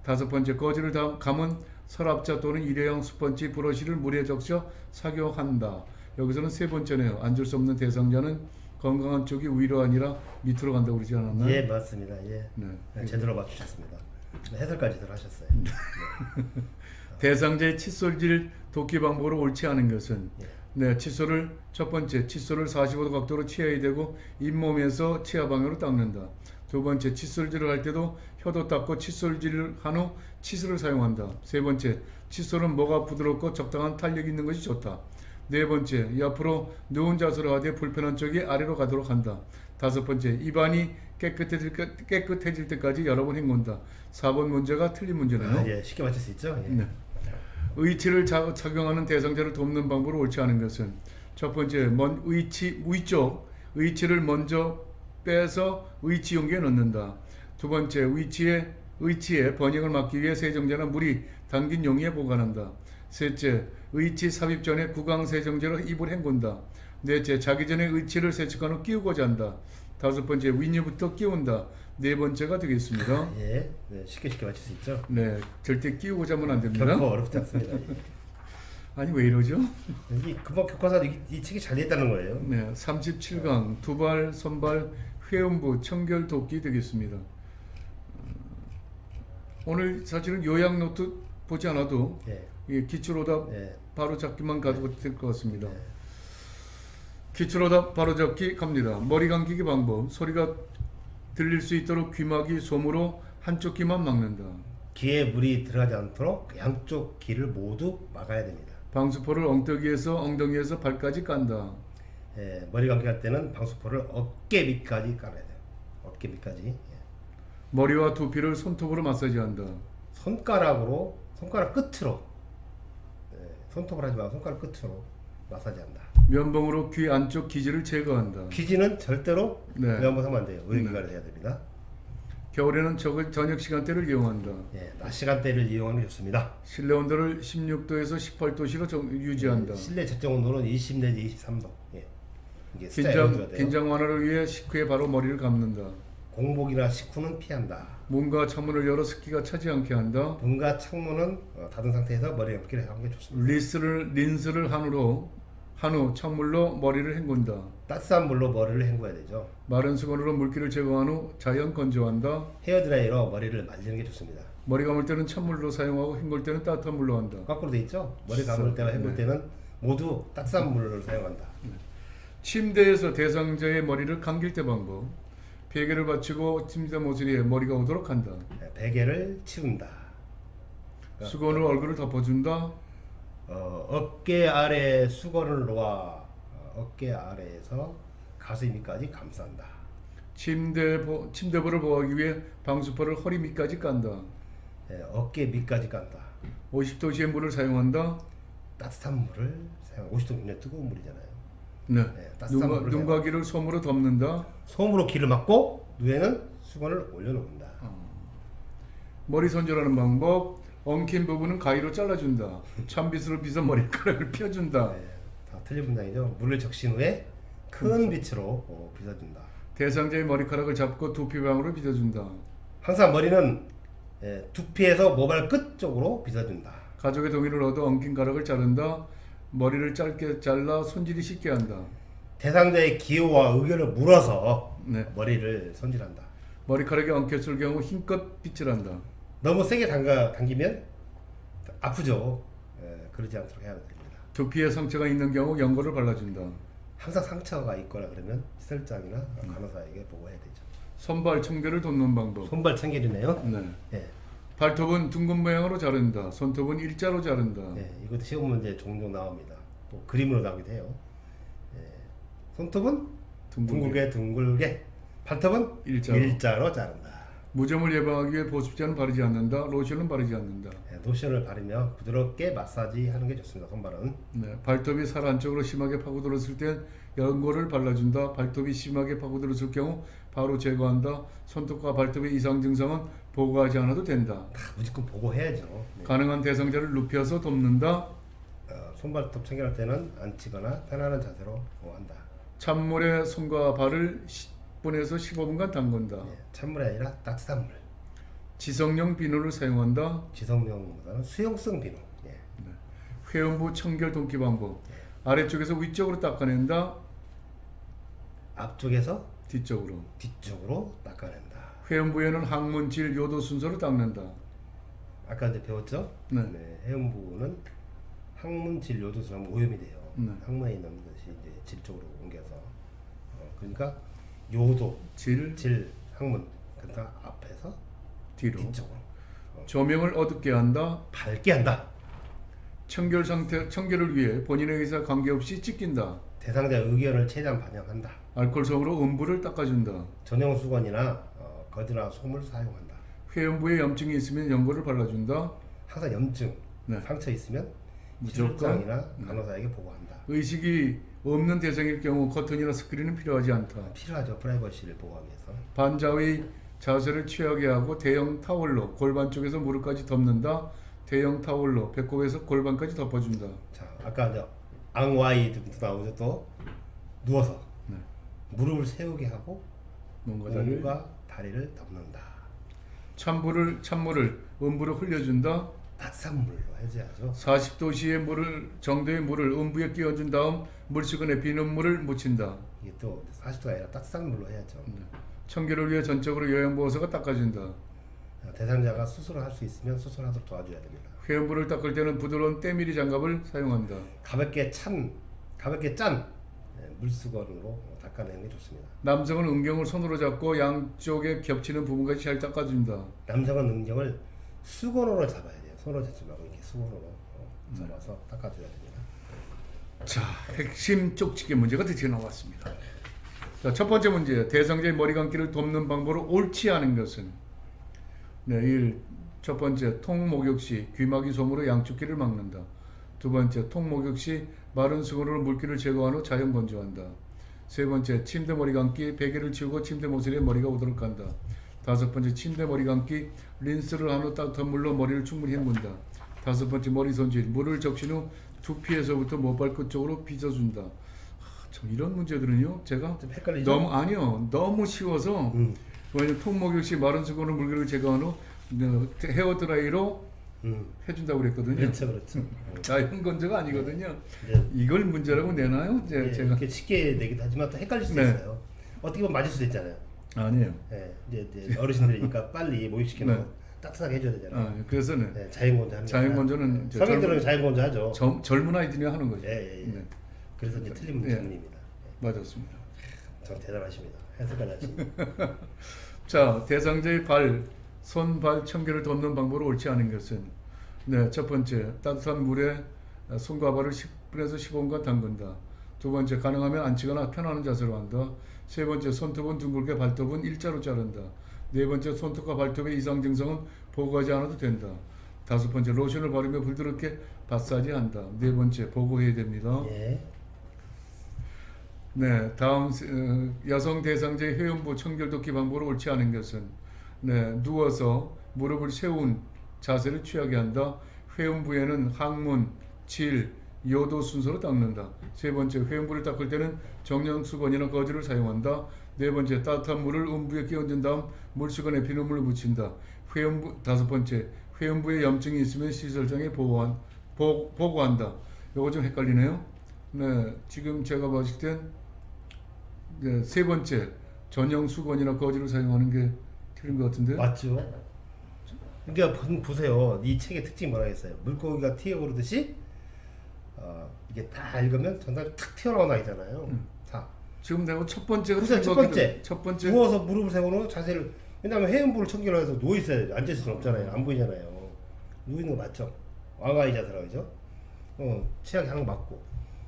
다섯 번째, 거즈를 감은 서랍자 또는 일회용 스펀지, 브러쉬를 물에 적셔 착용한다. 여기서는 세 번째네요. 앉을 수 없는 대상자는 건강한 쪽이 위로 아니라 밑으로 간다고 그러지 않았나요? 예, 맞습니다. 예. 네. 네, 제대로 맞추셨습니다. 해설까지 제대로 하셨어요. 대상자의 칫솔질 돕기 방법으로 옳지 않은 것은 예. 네, 칫솔을 첫 번째, 칫솔을 45도 각도로 취해야 되고 잇몸에서 치아 방향으로 닦는다. 두 번째, 칫솔질을 할 때도 혀도 닦고 칫솔질을 한 후 칫솔을 사용한다. 세 번째, 칫솔은 뭐가 부드럽고 적당한 탄력이 있는 것이 좋다. 네 번째, 옆으로 누운 자세로 하되 불편한 쪽이 아래로 가도록 한다. 다섯 번째, 입안이 깨끗해질 때까지 여러 번 헹군다. 4번 문제가 틀린 문제네요. 예, 쉽게 맞출 수 있죠. 예. 네. 의치를 착용하는 대상자를 돕는 방법으로 옳지 않은 것은 첫 번째, 위쪽 의치를 먼저 빼서 의치 용기에 넣는다. 두 번째, 의치의 번역을 막기 위해 세정제나 물이 담긴 용기에 보관한다. 셋째, 의치 삽입 전에 구강 세정제로 입을 헹군다. 넷째, 자기 전에 의치를 세척한 후 끼우고 잔다. 다섯 번째, 윗니부터 끼운다. 네 번째가 되겠습니다. 예, 네, 쉽게 맞출 수 있죠. 네, 절대 끼우고 자면 안 됩니다. 결코 어렵지 않습니다. 예. 아니 왜 이러죠? 이 금방 교과서 이 책이 잘 됐다는 거예요. 네, 37강 두발, 선발, 회음부, 청결 돕기 되겠습니다. 오늘 사실은 요약 노트 보지 않아도 예. 이 기출오답 예. 바로 잡기만 가도 될 것 같습니다. 네. 기출오답 바로 잡기 갑니다. 머리 감기기 방법. 소리가 들릴 수 있도록 귀마개 솜으로 한쪽 귀만 막는다. 귀에 물이 들어가지 않도록 양쪽 귀를 모두 막아야 됩니다. 방수포를 엉덩이에서 발까지 깐다. 예, 머리 감기할 때는 방수포를 어깨 밑까지 깔아야 돼요. 어깨 밑까지. 예. 머리와 두피를 손톱으로 마사지한다. 손가락 끝으로. 예, 손톱을 하지 말고 손가락 끝으로 마사지한다. 면봉으로 귀 안쪽 기지를 제거한다. 귀지는 절대로 네. 면봉하면 안 돼요. 의료기관에서 해야 됩니다. 겨울에는 저녁 시간대를 이용한다. 예, 낮 시간대를 이용하는 게 좋습니다. 실내 온도를 16도에서 18도씨로 유지한다. 실내 적정 온도는 20 내지 23도. 예. 이게 숫자에 돼요. 긴장 완화를 위해 식후에 바로 머리를 감는다. 공복이나 식후는 피한다. 문과 창문을 열어 습기가 차지 않게 한다. 문과 창문은 닫은 상태에서 머리 감기를 하는 게 좋습니다. 린스를 한 후 찬물로 머리를 헹군다. 따뜻한 물로 머리를 헹궈야 되죠. 마른 수건으로 물기를 제거한 후 자연 건조한다. 헤어드라이로 머리를 말리는 게 좋습니다. 머리 감을 때는 찬물로 사용하고 헹굴 때는 따뜻한 물로 한다. 거꾸로 돼 있죠. 머리 감을 때와 헹굴 때는 모두 따뜻한 물을 사용한다. 침대에서 대상자의 머리를 감길 때 방법. 베개를 받치고 침대 모서리에 머리가 오도록 한다. 네, 베개를 치운다. 수건으로 얼굴을 덮어준다. 어깨 아래 수건을 놓아 어깨 아래에서 가슴 위까지 감싼다. 침대볼을 보호하기 위해 방수포를 허리 밑까지 깐다. 예, 어깨 밑까지 깐다. 50도씨의 물을 사용한다. 따뜻한 물을 사용. 50도 굉장히 뜨거운 물이잖아요. 네. 네, 따뜻한 물을 눈과 귀를 솜으로 덮는다. 솜으로 귀를 막고 위에는 수건을 올려놓는다. 머리 손질하는 방법. 엉킨 부분은 가위로 잘라준다. 찬빗으로 빗어 머리카락을 펴준다. 네, 다 틀린 문장이죠. 물을 적신 후에 큰 빛으로 빗어준다. 대상자의 머리카락을 잡고 두피방으로 빗어준다. 항상 머리는 두피에서 모발 끝 쪽으로 빗어준다. 가족의 동의를 얻어 엉킨 가락을 자른다. 머리를 짧게 잘라 손질이 쉽게 한다. 대상자의 기호와 의견을 물어서 네. 머리를 손질한다. 머리카락이 엉켰을 경우 힘껏 빗질한다. 너무 세게 당기면 아프죠. 그러지 않도록 해야 됩니다. 두피에 상처가 있는 경우 연고를 발라준다. 항상 상처가 있거나 그러면 시설장이나 간호사에게 보고해야 되죠. 손발 청결을 돕는 방법. 손발 청결이네요. 네. 예. 발톱은 둥근 모양으로 자른다. 손톱은 일자로 자른다. 예, 이것도 시험 문제 종종 나옵니다. 또 그림으로 나오기도 해요. 예. 손톱은 둥글게, 발톱은 일자로 자른다. 무좀을 예방하기 위해 보습제는 바르지 않는다. 로션은 바르지 않는다. 예, 로션을 바르며 부드럽게 마사지하는 게 좋습니다. 손발은. 네. 발톱이 살 안쪽으로 심하게 파고들었을 땐 연고를 발라준다. 발톱이 심하게 파고들었을 경우 바로 제거한다. 손톱과 발톱의 이상 증상은 보고하지 않아도 된다. 무조건 보고해야죠. 네. 가능한 대상자를 눕혀서 돕는다. 손발톱 청결할 때는 앉히거나 편안한 자세로 한다. 찬물에 손과 발을 10분에서 15분간 담근다. 예, 찬물이 아니라 따뜻한 물. 지성용 비누를 사용한다. 지성용보다는 수용성 비누. 예. 회음부 청결 돕기 방법. 아래쪽에서 위쪽으로 닦아낸다. 앞쪽에서 뒤쪽으로. 뒤쪽으로 닦아낸다. 회음부에는 항문, 질, 요도 순서로 닦는다. 아까 이제 배웠죠? 네. 해음부는 항문, 질, 요도 순서로 오염이 돼요. 네. 항문에 있는 것이 이제 질 쪽으로 옮겨서 그러니까 요도, 질, 항문 그러니까 앞에서 뒤로. 뒤쪽으로 조명을 어둡게 한다. 밝게 한다. 청결을 위해 본인의 의사 관계없이 찍힌다. 대상자 의견을 최대한 반영한다. 알코올솜으로 음부를 닦아준다. 전용 수건이나 거드나 솜을 사용한다. 회음부에 염증이 있으면 연고를 발라준다. 항상 염증, 네. 상처 있으면 무조건 시술장이나 간호사에게 보고한다. 의식이 없는 대상일 경우 커튼이나 스크린은 필요하지 않다. 필요하죠. 프라이버시를 보호하기 위해서. 반자의 자세를 취하게 하고 대형 타월로 골반 쪽에서 무릎까지 덮는다. 대형 타월로 배꼽에서 골반까지 덮어준다. 자, 아까 이제 앙와이도 나오죠. 또 누워서 네. 무릎을 세우게 하고 몸과 다리를 덮는다. 찬물을 음부로 흘려준다. 따뜻한 물로 해줘야죠. 40도씨의 정도의 물을 음부에 끼워준 다음 물수건에 비눗물을 묻힌다. 이게 또 40도가 아니라 따뜻한 물로 해야죠. 청결을 위해 전적으로 요양보호사가 닦아준다. 대상자가 수술을 할 수 있으면 수술하도록 도와줘야 됩니다. 회음부를 닦을 때는 부드러운 때밀이 장갑을 사용한다. 가볍게 짠 물수건으로 닦아내는 게 좋습니다. 남성은 음경을 손으로 잡고 양쪽에 겹치는 부분까지 잘 닦아준다. 남성은 음경을 수건으로 잡아야 돼요. 손으로 잡지 말고 이렇게 수건으로 잡아서 닦아줘야 됩니다. 자, 핵심 쪽지기 문제가 드디어 나왔습니다. 자, 첫 번째 문제. 대상자의 머리 감기를 돕는 방법으로 옳지 않은 것은? 네, 첫 번째, 통 목욕 시 귀마개 솜으로 양쪽 귀를 막는다. 두 번째, 통 목욕 시 마른 수건으로 물기를 제거한 후 자연 건조한다. 세 번째, 침대 머리 감기 베개를 치우고 침대 모서리에 머리가 오도록 한다. 다섯 번째, 침대 머리 감기 린스를 한 후 따뜻한 물로 머리를 충분히 헹군다. 다섯 번째, 머리 손질 물을 적신 후 두피에서부터 모발끝 쪽으로 빗어준다. 참 이런 문제들은요, 제가 좀 헷갈리죠? 너무 쉬워서 왜냐면 통 목욕 시 마른 수건으로 물기를 제거한 후 헤어 드라이로 해준다고 그랬거든요. 그렇죠. 자연 건조가 아니거든요. 네. 이걸 문제라고 내나요? 예, 제가 이렇게 쉽게 내기도 하지만 또 헷갈릴 수도 네. 있어요. 어떻게 보면 맞을 수도 있잖아요. 아니에요. 예, 이제 어르신들이니까 빨리 목욕시키면 네. 따뜻하게 해줘야 되잖아요. 그래서는 네, 자연건조 하는 자연 건조는 이제 성인들은 자연건조 하죠. 젊은 아이들이 하는 거죠. 예. 네. 그래서 이제 틀린 예. 질문입니다. 맞았습니다. 전 대단하십니다. 해석을 하십니다. 자, 대상자의 발, 손, 발 청결을 돕는 방법으로 옳지 않은 것은? 네, 첫 번째, 따뜻한 물에 손과 발을 10분에서 15분간 담근다. 두 번째, 가능하면 앉히거나 편하는 자세로 한다. 세 번째, 손톱은 둥글게 발톱은 일자로 자른다. 네 번째, 손톱과 발톱의 이상 증상은 보고하지 않아도 된다. 다섯 번째, 로션을 바르며 부드럽게 마사지한다. 네 번째, 보고해야 됩니다. 예. 네, 다음 여성 대상자의 회음부 청결도끼 방법으로 옳지 않은 것은 누워서 무릎을 세운 자세를 취하게 한다. 회음부에는 항문, 질, 요도 순서로 닦는다. 세 번째, 회음부를 닦을 때는 정령 수건이나 거즈를 사용한다. 네 번째, 따뜻한 물을 음부에 끼얹은 다음 물수건에 비눗물을 묻힌다. 다섯 번째, 회음부에 염증이 있으면 시설장에 보고한다. 요거 좀 헷갈리네요. 네, 지금 제가 봤을 땐 세 번째, 전용 수건이나 거즈를 사용하는 게 틀린 것 같은데. 맞죠? 그러니까 보세요. 이 책의 특징이 뭐라 했어요? 물고기가 튀어오르듯이 이게 다 읽으면 정답이 탁 튀어나오나 있잖아요. 다. 지금 내가 첫 번째가 보세요. 첫 번째. 누워 누워서 무릎을 세우는 자세를. 왜냐하면 회음부를 청결해서 누워 있어야 돼. 앉아 있을 수는 없잖아요. 안 보이잖아요. 누워 있는 거 맞죠? 왕아이 자세라고 하죠. 치약이 하는 거 맞고.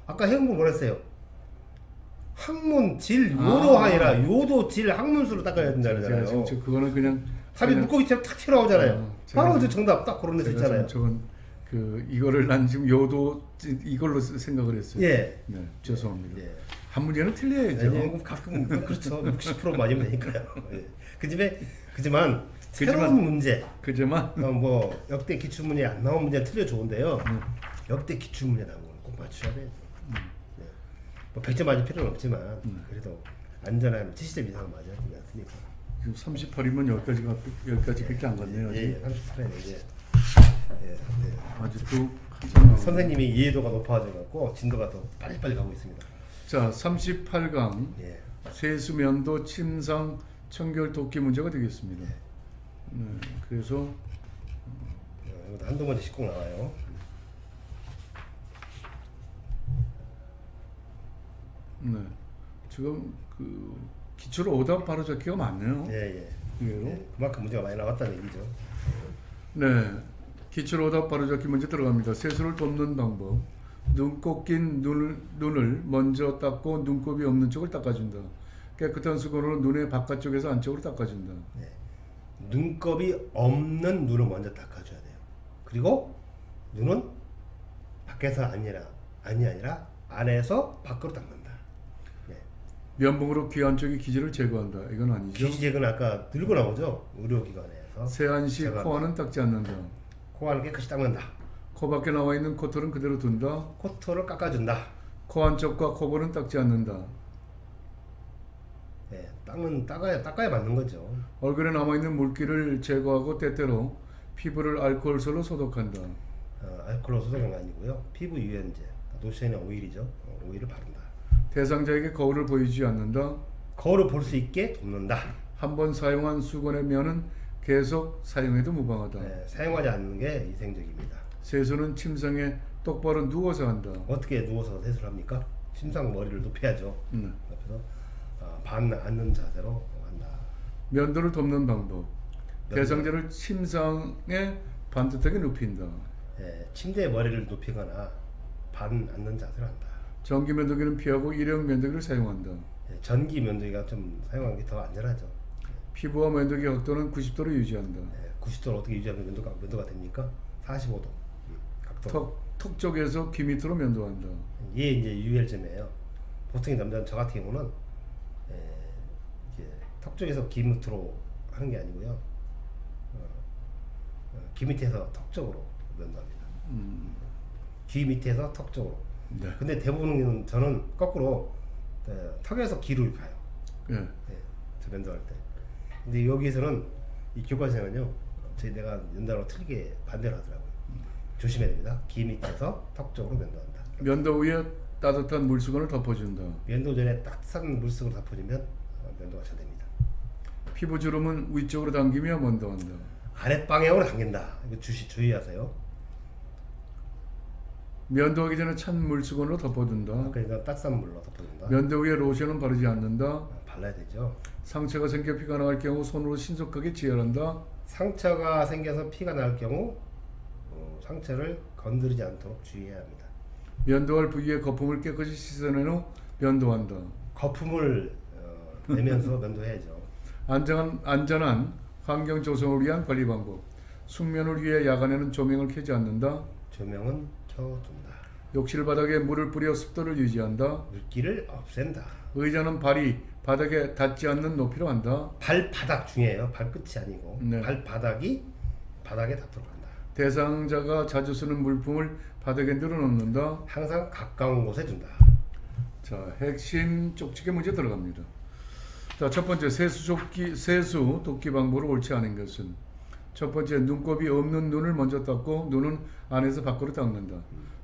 아까 회음부 뭐라 했어요? 항문, 질, 요도 아니라 요도, 질, 항문수로 닦아야 된다잖아요. 지금 그거는 그냥 답이 물고기처럼 탁 튀어나오잖아요. 바로 그 정답 딱 고르는 수 있잖아요. 저건 이거를 난 지금 요도 이걸로 생각을 했어요. 예. 네, 죄송합니다. 예. 한 문제는 틀려야죠. 네, 가끔 그렇죠. 60% 맞으면 되니까요. 예. 그지만 새로운 문제. 그지만 뭐 역대 기출문제 안 나온 문제 틀려 좋은데요. 역대 기출문제 나온 거는 꼭 맞춰야 돼요. 네. 뭐 100점 맞을 필요는 없지만 그래도 안전한 70점 이상은 맞아야 되지 않습니까? 지금 38이면 여기까지밖에 안 갔네요. 예, 38에 이제 아직도 한참 선생님이 이해도가 높아져갖고 진도가 더 빨리빨리 가고 있습니다. 자, 38강 예. 세수면도 침상 청결 돕기 문제가 되겠습니다. 네, 그래서 이것도 한두 번째씩 꼭 나와요. 네, 지금 기출 오답 바로 적기가 많네요. 예. 의외로. 예. 그만큼 문제가 많이 나왔다는 얘기죠. 네, 기출 오답 바로 적기 문제 들어갑니다. 세수를 돕는 방법. 눈곱 낀 눈을 먼저 닦고 눈곱이 없는 쪽을 닦아준다. 깨끗한 수건으로 눈의 바깥쪽에서 안쪽으로 닦아준다. 예. 눈곱이 없는 눈을 먼저 닦아줘야 돼요. 그리고 눈은 밖에서 아니라 안에서 밖으로 닦는다. 예. 면봉으로 귀 안쪽의 기질을 제거한다. 이건 아니죠. 기지 제거는 아까 들고 나오죠. 의료기관에서. 세안 시 코안은 닦지 않는다. 코안을 깨끗이 닦는다. 코 밖에 나와 있는 코털은 그대로 둔다. 코털을 깎아준다. 코 안쪽과 코볼은 닦지 않는다. 예, 닦아야 맞는 거죠. 얼굴에 남아 있는 물기를 제거하고 때때로 피부를 알코올솔로 소독한다. 알코올 소독은 아니고요. 피부 유연제, 로션이나 오일이죠. 오일을 바른다. 대상자에게 거울을 보이지 않는다. 거울을 볼 수 있게 돕는다. 한 번 사용한 수건의 면은 계속 사용해도 무방하다. 네, 사용하지 않는 게 위생적입니다. 세수는 침상에 똑바로 누워서 한다. 어떻게 누워서 세수를 합니까? 침상 머리를 높여야죠. 옆에서 반 앉는 자세로 한다. 면도를 돕는 방법. 대상자를 침상에 반듯하게 눕힌다. 예, 침대에 머리를 높이거나 반 앉는 자세로 한다. 전기 면도기는 피하고 일회용 면도기를 사용한다. 예, 전기 면도기가 좀 사용하는 게 더 안전하죠. 피부와 면도기 각도는 90도로 유지한다. 예, 90도를 어떻게 유지하면 면도가 됩니까? 45도 각도. 턱 쪽에서 귀 밑으로 면도한다. 이게 이제 유혈점이에요. 보통 남자는 저 같은 경우는 이제 턱 쪽에서 귀 밑으로 하는 게 아니고요. 귀 밑에서 턱 쪽으로 면도합니다. 귀 밑에서 턱 쪽으로. 네. 근데 대부분은 저는 거꾸로 턱에서 귀로 가요. 네. 저 면도할 때. 근데 여기서는 이 교과서는요, 내가 연달아 틀리게 반대로 하더라고요. 조심해야 됩니다. 귀 밑에서 턱 쪽으로 면도한다. 면도 후에 따뜻한 물수건을 덮어준다. 면도 전에 따뜻한 물속으로 덮어주면 면도가 잘 됩니다. 피부 주름은 위쪽으로 당기며 면도한다. 아랫방향으로 당긴다. 이거 주의하세요. 면도하기 전에 찬 물수건으로 덮어둔다. 그러니까 따뜻한 물로 덮어준다. 면도 후에 로션은 바르지 않는다. 발라야 되죠. 상처가 생겨 피가 나갈 경우 손으로 신속하게 지혈한다. 상처가 생겨서 피가 날 경우 상처를 건드리지 않도록 주의해야 합니다. 면도할 부위에 거품을 깨끗이 씻어낸 후 면도한다. 거품을 내면서 면도해야죠. 안전한 환경 조성을 위한 관리 방법. 숙면을 위해 야간에는 조명을 켜지 않는다. 조명은 켜둔다. 욕실 바닥에 물을 뿌려 습도를 유지한다. 물기를 없앤다. 의자는 발이 바닥에 닿지 않는 높이로 한다. 발바닥 중요해요. 발끝이 아니고 네. 발바닥이 바닥에 닿도록 한다. 대상자가 자주 쓰는 물품을 바닥에 늘어놓는다. 항상 가까운 곳에 둔다. 자, 핵심 쪽지게 문제 들어갑니다. 자, 첫 번째 세수 돕기 방법으로 옳지 않은 것은 첫 번째 눈곱이 없는 눈을 먼저 닦고 눈은 안에서 밖으로 닦는다.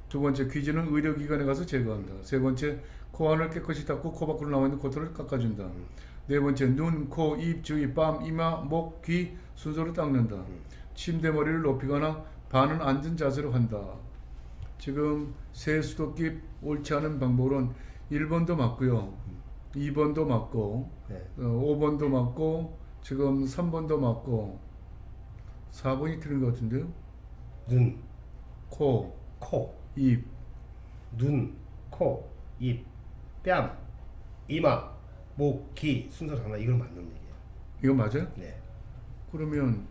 두 번째 귀지는 의료기관에 가서 제거한다. 세 번째 코 안을 깨끗이 닦고 코 밖으로 나와 있는 코털을 깎아준다. 네 번째 눈, 코, 입, 주위, 뺨, 이마, 목, 귀 순서로 닦는다. 침대 머리를 높이거나 반은 앉은 자세로 한다. 지금 세수 돕기 옳지 않은 방법은 1번도 맞고요. 2번도 맞고 네. 5번도 맞고 지금 3번도 맞고 4번이 틀린 것 같은데요. 눈, 코, 코, 입, 눈, 코, 입, 뺨, 이마, 목, 귀 순서로 하나 이걸 맞는 얘기예요. 이거 맞아요? 네. 그러면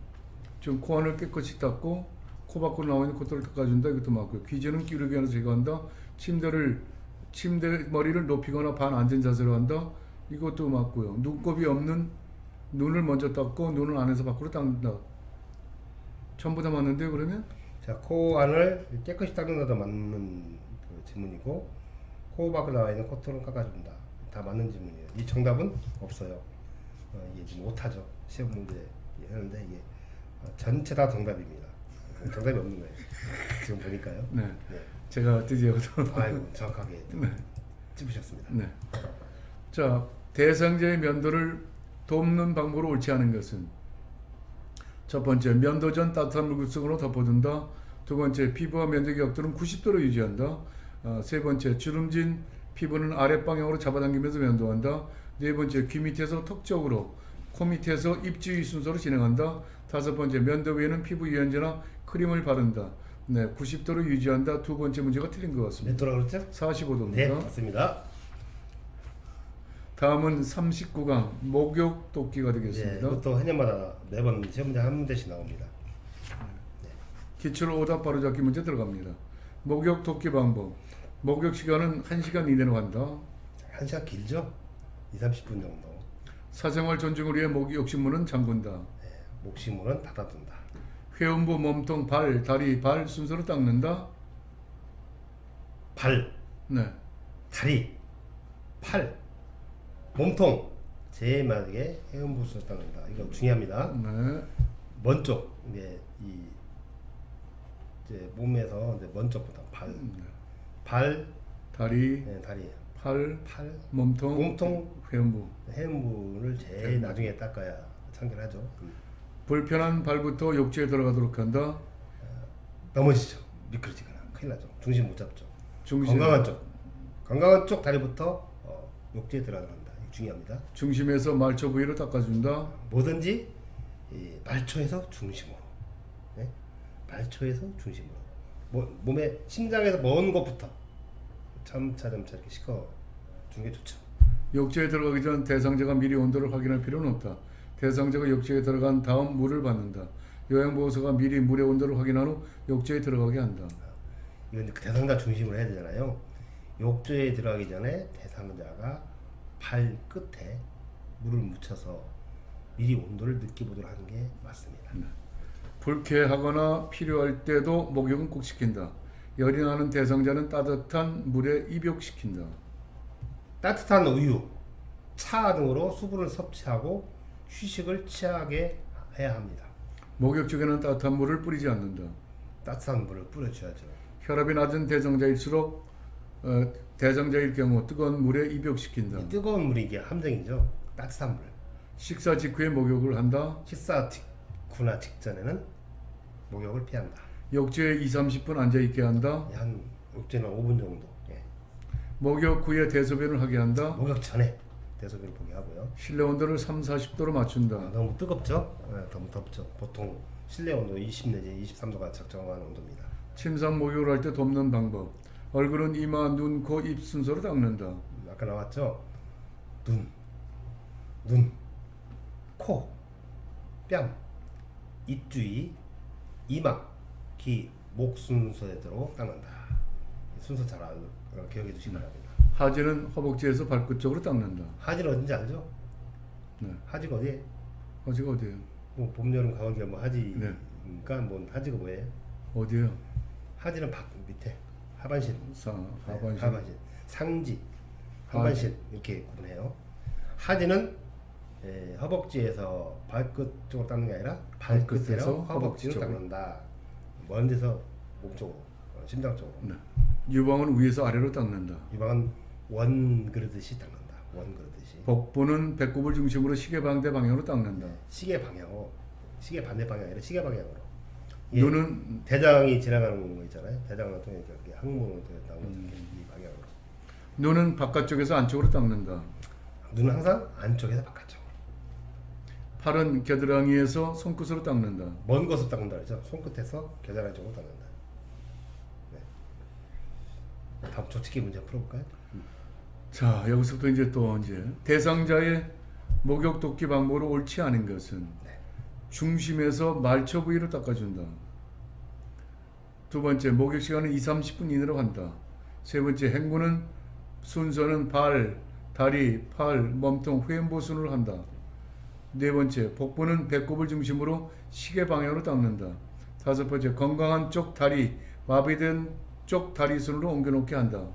지금 코 안을 깨끗이 닦고 코 밖으로 나와 있는 코털을 닦아준다. 이것도 맞고요. 귀지는 기울게 하나 제거한다. 침대 머리를 높이거나 반 앉은 자세로 한다. 이것도 맞고요. 눈곱이 없는 눈을 먼저 닦고 눈을 안에서 밖으로 닦는다. 전부 다 맞는데 그러면? 자, 코 안을 깨끗이 닦는 것도 맞는 그 질문이고 코 밖으로 나와 있는 코털은 깎아준다. 다 맞는 질문이에요. 이 정답은 없어요. 이게 지금 못하죠. 시험 문제 하는데 이게 전체 다 정답입니다. 정답이 없는 거예요. 지금 보니까요. 네. 네. 제가 드디어 아이고 정확하게 네. 찝으셨습니다. 네. 자, 대상자의 면도를 돕는 방법으로 옳지 않은 것은 첫 번째, 면도 전 따뜻한 물속으로 덮어둔다. 두 번째, 피부와 면도기 각도는 90도로 유지한다. 세 번째, 주름진 피부는 아랫방향으로 잡아당기면서 면도한다. 네 번째, 귀 밑에서 턱 쪽으로, 코 밑에서 입 주위 순서로 진행한다. 다섯 번째, 면도 위에는 피부 유연제나 크림을 바른다. 네, 90도로 유지한다. 두 번째 문제가 틀린 것 몇 같습니다. 도라 그랬죠? 45도입니다. 네, 맞습니다. 다음은 39강 목욕 돕기가 네, 되겠습니다. 이것도 해년마다 매번 시험 문제 한 문제씩 나옵니다. 기출 오답 바로잡기 문제 들어갑니다. 목욕 돕기 방법. 목욕 시간은 1시간 이내로 한다. 1시간 길죠? 2~30분 정도. 사생활 존중을 위해 목욕 신문은 잠근다. 네, 목시문은 닫아둔다. 회음부, 몸통, 발, 다리, 발 순서로 닦는다. 발, 네. 다리, 팔, 몸통 제일 마지막에 해음부스를 닦는다. 이거 중요합니다. 네. 먼 쪽, 이제 몸에서 이제 먼 쪽부터 발, 다리, 네, 다리, 팔, 팔, 몸통, 회음부. 해음부를 제일 나중에 닦아야 청결하죠. 불편한 발부터 욕조에 들어가도록 한다. 넘어지죠. 미끄러지거나 큰일 나죠. 중심 못 잡죠. 중심, 건강한 쪽 다리부터 욕조에 들어간다. 이거 중요합니다. 중심에서 말초 부위로 닦아준다. 뭐든지 이 말초에서 중심으로, 네? 말초에서 중심으로, 몸의 심장에서 먼 곳부터 점차 이렇게 씻어 주는 게 좋죠. 욕조에 들어가기 전 대상자가 미리 온도를 확인할 필요는 없다. 대상자가 욕조에 들어간 다음 물을 받는다. 요양보호사가 미리 물의 온도를 확인한 후 욕조에 들어가게 한다. 이건 그 대상자 중심으로 해야 되잖아요. 욕조에 들어가기 전에 대상자가 발 끝에 물을 묻혀서 미리 온도를 느껴보도록 하는 게 맞습니다. 불쾌하거나 필요할 때도 목욕은 꼭 시킨다. 열이 나는 대상자는 따뜻한 물에 입욕시킨다. 따뜻한 우유, 차 등으로 수분을 섭취하고 휴식을 취하게 해야 합니다. 목욕 중에는 따뜻한 물을 뿌리지 않는다. 따뜻한 물을 뿌려줘야죠. 혈압이 낮은 대상자일수록 대상자일 경우 뜨거운 물에 입욕시킨다. 이 뜨거운 물이 이게 함정이죠. 따뜻한 물. 식사 직후에 목욕을 한다. 식사 직후나 직전에는 목욕을 피한다. 욕조에 2~30분 앉아있게 한다. 한 욕조는 5분 정도. 예. 목욕 후에 대소변을 하게 한다. 목욕 전에 대소변을 보게 하고요. 실내 온도를 3~40도로 맞춘다. 너무 뜨겁죠? 네, 너무 덥죠. 보통 실내 온도 20 내지 23도가 적정한 온도입니다. 침상 목욕을 할 때 돕는 방법. 얼굴은 이마, 눈, 코, 입 순서로 닦는다. 아까 나왔죠? 눈, 코, 뺨, 입 주위, 이마, 귀, 목 순서대로 닦는다. 순서 잘 기억해 주시기 바랍니다. 하지는 허벅지에서 발끝 쪽으로 닦는다. 하지는 어딘지 알죠? 네. 하지가 어디에? 하지가 어디예요? 뭐 봄, 여름, 가을, 겨울 뭐 하지니까 네. 뭐 하지가 뭐예요? 어디예요? 하지는 밑에 하반신, 하반신. 하반신, 상지, 하반신 이렇게 구분해요. 하지는 허벅지에서 발끝 쪽으로 닦는 게 아니라 발끝에서 허벅지로 쪽으로. 닦는다. 먼 데서 몸 쪽으로, 심장 쪽으로. 네. 유방은 위에서 아래로 닦는다. 유방은 원 그르듯이 닦는다. 원 그르듯이. 복부는 배꼽을 중심으로 시계 반대 방향으로 닦는다. 시계 방향으로, 시계 반대 방향이 아니라 시계 방향으로. 눈은 대장이 지나가는 거 있잖아요. 대장을 통해 이렇게 항문을 통해 나오는 이 방향으로. 눈은 바깥쪽에서 안쪽으로 닦는다. 눈은 항상 안쪽에서 바깥쪽. 팔은 겨드랑이에서 손끝으로 닦는다. 먼 곳을 닦는다 그러죠. 손끝에서 겨드랑이 쪽으로 닦는다. 네. 다음 조치기 문제 풀어볼까요? 자, 여기서부터 이제 또 이제 대상자의 목욕 돕기 방법으로 옳지 않은 것은 중심에서 말초 부위로 닦아준다. 두 번째, 목욕 시간은 2-30분 이내로 한다. 세 번째, 헹구는 순서는 발, 다리, 팔, 몸통, 회음부 순으로 한다. 네 번째, 복부는 배꼽을 중심으로 시계 방향으로 닦는다. 다섯 번째, 건강한 쪽 다리, 마비된 쪽 다리 순으로 옮겨놓게 한다.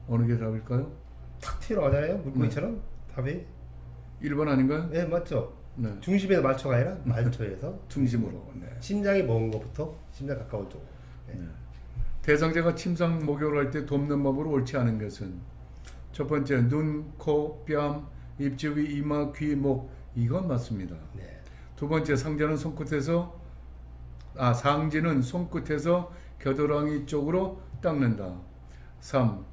어느 게 답일까요? 탁 튀어나가잖아요. 물고기처럼. 답이 1번 아닌가요? 네 맞죠. 네. 중심에서 말초가 아니라 말초에서 중심으로. 네. 심장이 먼 것부터 심장 가까운 쪽. 네. 네. 대상자가 침상 목욕을 할 때 돕는 법으로 옳지 않은 것은 첫 번째, 눈, 코, 뺨, 입 주위, 이마, 귀, 목. 이건 맞습니다. 네. 두 번째, 상지는 손끝에서 겨드랑이 쪽으로 닦는다. 3.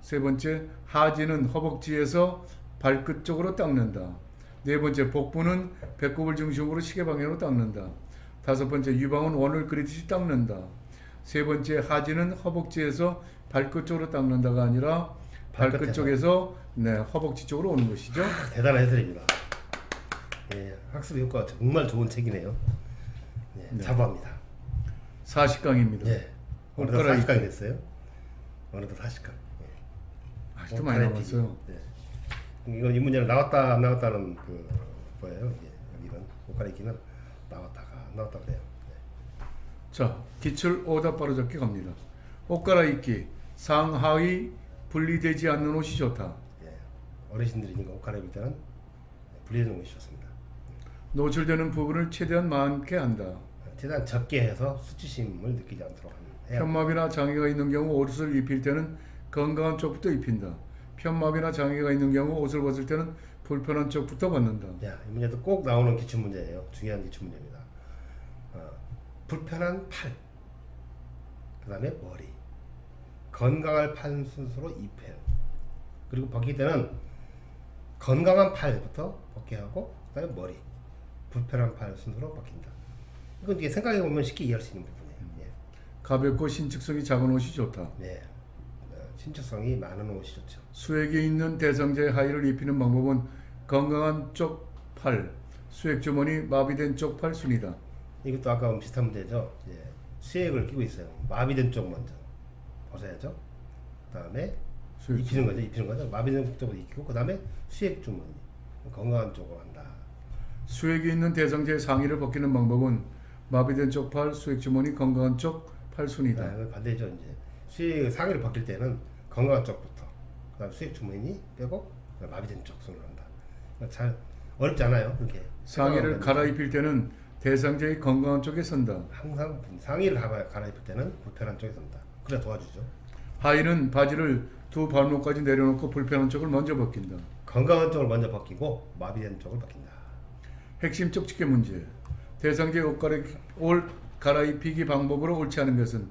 세 번째, 하지는 허벅지에서 발끝 쪽으로 닦는다. 네 번째, 복부는 배꼽을 중심으로 시계 방향으로 닦는다. 다섯 번째, 유방은 원을 그리듯이 닦는다. 세 번째, 하지는 허벅지에서 발끝 쪽으로 닦는다가 아니라 발끝 쪽에서 허벅지 쪽으로 오는 것이죠. 대단한 해설입니다. 예, 학습 효과가 정말 좋은 책이네요. 네, 자부합니다. 40강입니다. 예, 어느덧 40강이 됐어요. 어느덧 40강. 아직도 많이 남았어요. 네. 이건 이 문제는 나왔다 안 나왔다는 그 거예요. 여기는 옷 갈아입기는 나왔다가 안 나왔다 그래요. 네. 자, 기출 오답 바로잡기 갑니다. 옷 갈아입기, 상하의 분리되지 않는 옷이 좋다. 예. 어르신들이니까 옷 갈아입을 때는 분리되는 옷이 좋습니다. 노출되는 부분을 최대한 많게 한다. 최대한 적게 해서 수치심을 느끼지 않도록 해야 편마비나 장애가 있는 경우 옷을 입힐 때는 건강한 쪽부터 입힌다. 편마비나 장애가 있는 경우 옷을 벗을 때는 불편한 쪽부터 벗는다. 야, 이 문제도 꼭 나오는 기출 문제예요. 중요한 기출 문제입니다. 불편한 팔, 그 다음에 머리, 건강할 팔 순서로 입혀요. 그리고 벗길 때는 건강한 팔부터 벗게 하고 그 다음에 머리, 불편한 팔 순서로 벗긴다. 이건 이게 생각해보면 쉽게 이해할 수 있는 부분이에요. 예. 가볍고 신축성이 작은 옷이 좋다. 네. 신축성이 많은 옷이 좋죠. 수액이 있는 대상자의 하의를 입히는 방법은 건강한 쪽 팔, 수액 주머니 마비된 쪽 팔 순이다. 이것도 아까 비슷한 문제죠. 예. 수액을 끼고 있어요. 마비된 쪽 먼저 벗어야죠. 그 다음에 입히는 거죠. 마비된 쪽으로 입히고 그 다음에 수액 주머니 건강한 쪽으로 한다. 수액이 있는 대상자의 상의를 벗기는 방법은 마비된 쪽 팔, 수액 주머니, 건강한 쪽 팔 순이다. 반대죠. 이제 수액 상의를 벗길 때는 건강한 쪽부터 그다음 수액 주머니 빼고 마비된 쪽 손으로 한다. 잘 어렵지 않아요. 이렇게 상의를 갈아입힐 때는 대상자의 건강한 쪽에 선다. 항상 상의를 갈아입힐 때는 불편한 쪽에 선다. 그래 도와주죠. 하의는 바지를 두 발목까지 내려놓고 불편한 쪽을 먼저 벗긴다. 건강한 쪽을 먼저 벗기고 마비된 쪽을 벗긴다. 핵심 쪽집게 문제. 대상자의 옷 갈아입히기 방법으로 옳지 않은 것은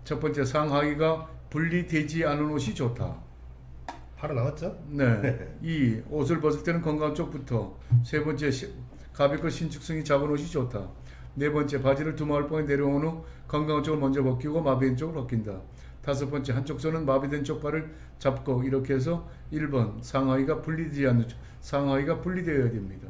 첫 번째, 상하의가 분리되지 않은 옷이 좋다. 바로 나왔죠? 네. 2. 옷을 벗을 때는 건강한 쪽부터. 세 번째, 가볍고 신축성이 작은 옷이 좋다. 네 번째, 바지를 두 마울봉에 내려온 후 건강한 쪽을 먼저 벗기고 마비된 쪽을 벗긴다. 다섯 번째, 한쪽 손은 마비된 쪽 발을 잡고 이렇게 해서 1번 상하이가 분리되지 않는 상하이가 분리되어야 됩니다.